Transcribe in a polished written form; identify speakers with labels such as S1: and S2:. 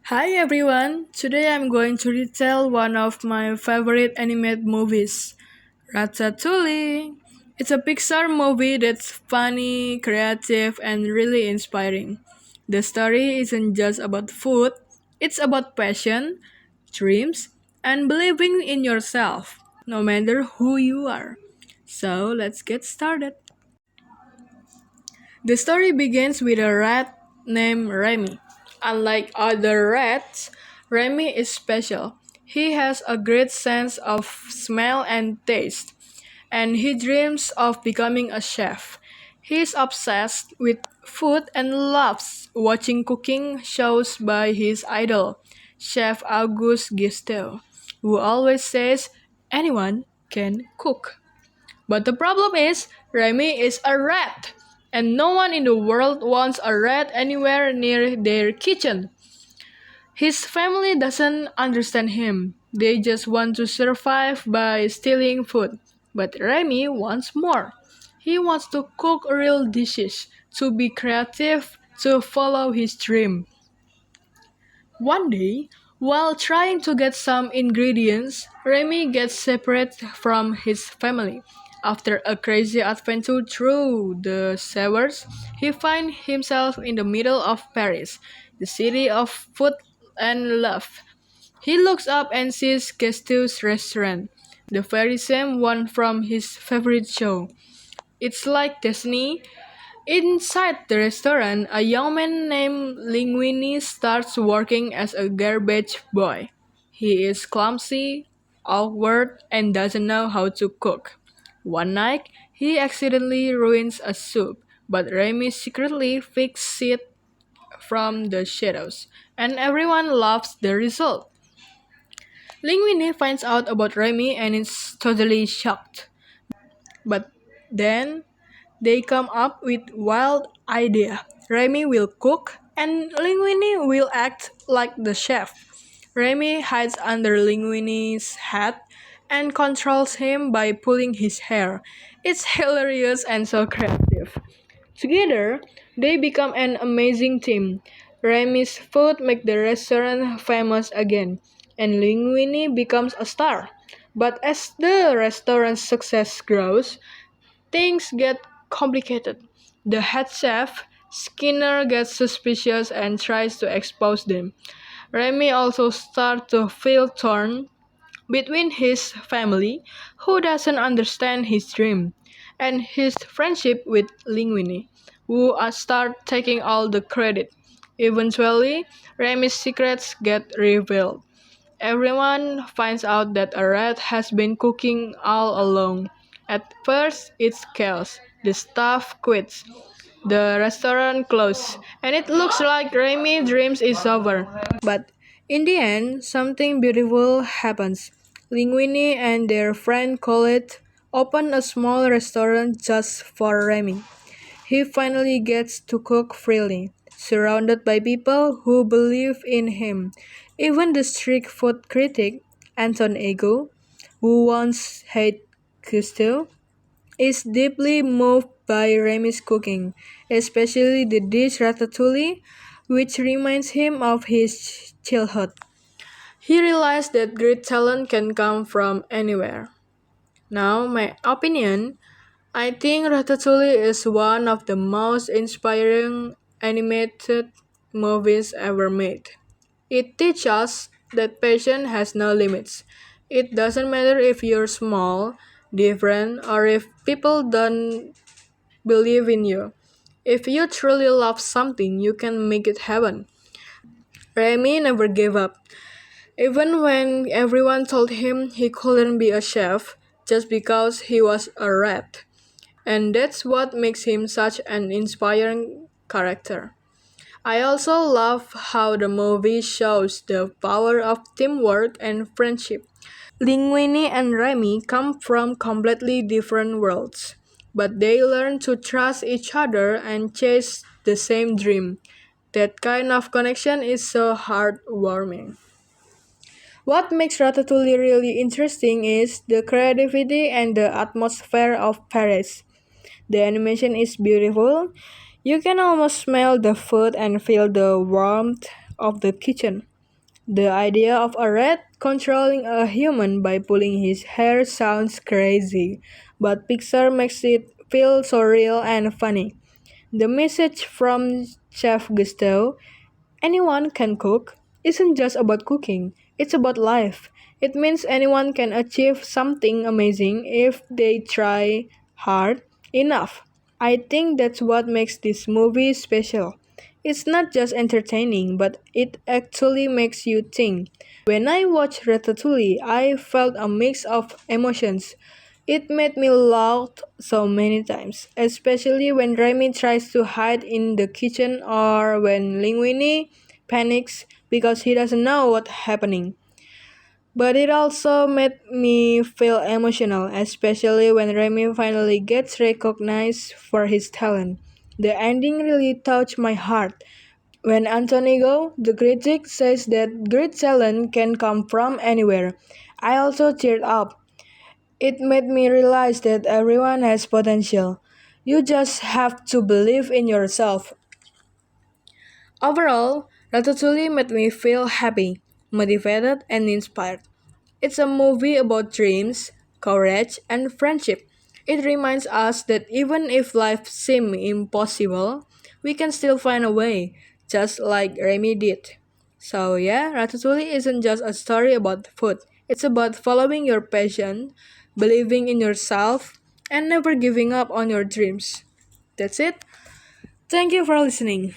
S1: Hi everyone! Today I'm going to retell one of my favorite animated movies, Ratatouille. It's a Pixar movie that's funny, creative, and really inspiring. The story isn't just about food, it's about passion, dreams, and believing in yourself, no matter who you are. So let's get started. The story begins with a rat named Remy. Unlike other rats, Remy is special. He has a great sense of smell and taste, and he dreams of becoming a chef. He is obsessed with food and loves watching cooking shows by his idol, Chef Auguste Gusteau, who always says anyone can cook. But the problem is, Remy is a rat, and no one in the world wants a rat anywhere near their kitchen. His family doesn't understand him. They just want to survive by stealing food. But Remy wants more. He wants to cook real dishes, to be creative, to follow his dream. One day, while trying to get some ingredients, Remy gets separate from his family. After a crazy adventure through the sewers, he finds himself in the middle of Paris, the city of food and love. He looks up and sees Gusteau's restaurant, the very same one from his favorite show. It's like destiny. Inside the restaurant, a young man named Linguini starts working as a garbage boy. He is clumsy, awkward, and doesn't know how to cook. One night, he accidentally ruins a soup, but Remy secretly fixes it from the shadows, and everyone loves the result. Linguini finds out about Remy and is totally shocked. But then they come up with wild idea. Remy will cook and Linguini will act like the chef. Remy hides under Linguini's hat and controls him by pulling his hair. It's hilarious and so creative. Together, they become an amazing team. Remy's food makes the restaurant famous again, and Linguini becomes a star. But as the restaurant's success grows, things get complicated. The head chef, Skinner, gets suspicious and tries to expose them. Remy also starts to feel torn between his family, who doesn't understand his dream, and his friendship with Linguini, who start taking all the credit. Eventually, Remy's secrets get revealed. Everyone finds out that a rat has been cooking all along. At first, it's chaos. The staff quits. The restaurant closes, and it looks like Remy's dreams is over. But in the end, something beautiful happens. Linguini and their friend Colette open a small restaurant just for Remy. He finally gets to cook freely, surrounded by people who believe in him. Even the strict food critic, Anton Ego, who once hated Cousteau, is deeply moved by Remy's cooking, especially the dish ratatouille, which reminds him of his childhood. He realized that great talent can come from anywhere. Now, my opinion, I think Ratatouille is one of the most inspiring animated movies ever made. It teaches us that passion has no limits. It doesn't matter if you're small, different, or if people don't believe in you. If you truly love something, you can make it happen. Remy never gave up. Even when everyone told him he couldn't be a chef just because he was a rat. And that's what makes him such an inspiring character. I also love how the movie shows the power of teamwork and friendship. Linguini and Remy come from completely different worlds, but they learn to trust each other and chase the same dream. That kind of connection is so heartwarming. What makes Ratatouille really interesting is the creativity and the atmosphere of Paris. The animation is beautiful. You can almost smell the food and feel the warmth of the kitchen. The idea of a rat controlling a human by pulling his hair sounds crazy, but Pixar makes it feel so real and funny. The message from Chef Gusteau, anyone can cook, isn't just about cooking, it's about life. It means anyone can achieve something amazing if they try hard enough. I think that's what makes this movie special. It's not just entertaining, but it actually makes you think. When I watched Ratatouille, I felt a mix of emotions. It made me laugh so many times, especially when Remy tries to hide in the kitchen or when Linguini panics because he doesn't know what's happening. But it also made me feel emotional, especially when Remy finally gets recognized for his talent. The ending really touched my heart. When Antonigo, the critic, says that great talent can come from anywhere, I also cheered up. It made me realize that everyone has potential. You just have to believe in yourself. Overall, Ratatouille made me feel happy, motivated, and inspired. It's a movie about dreams, courage, and friendship. It reminds us that even if life seems impossible, we can still find a way, just like Remy did. So, yeah, Ratatouille isn't just a story about food, it's about following your passion, believing in yourself, and never giving up on your dreams. That's it. Thank you for listening.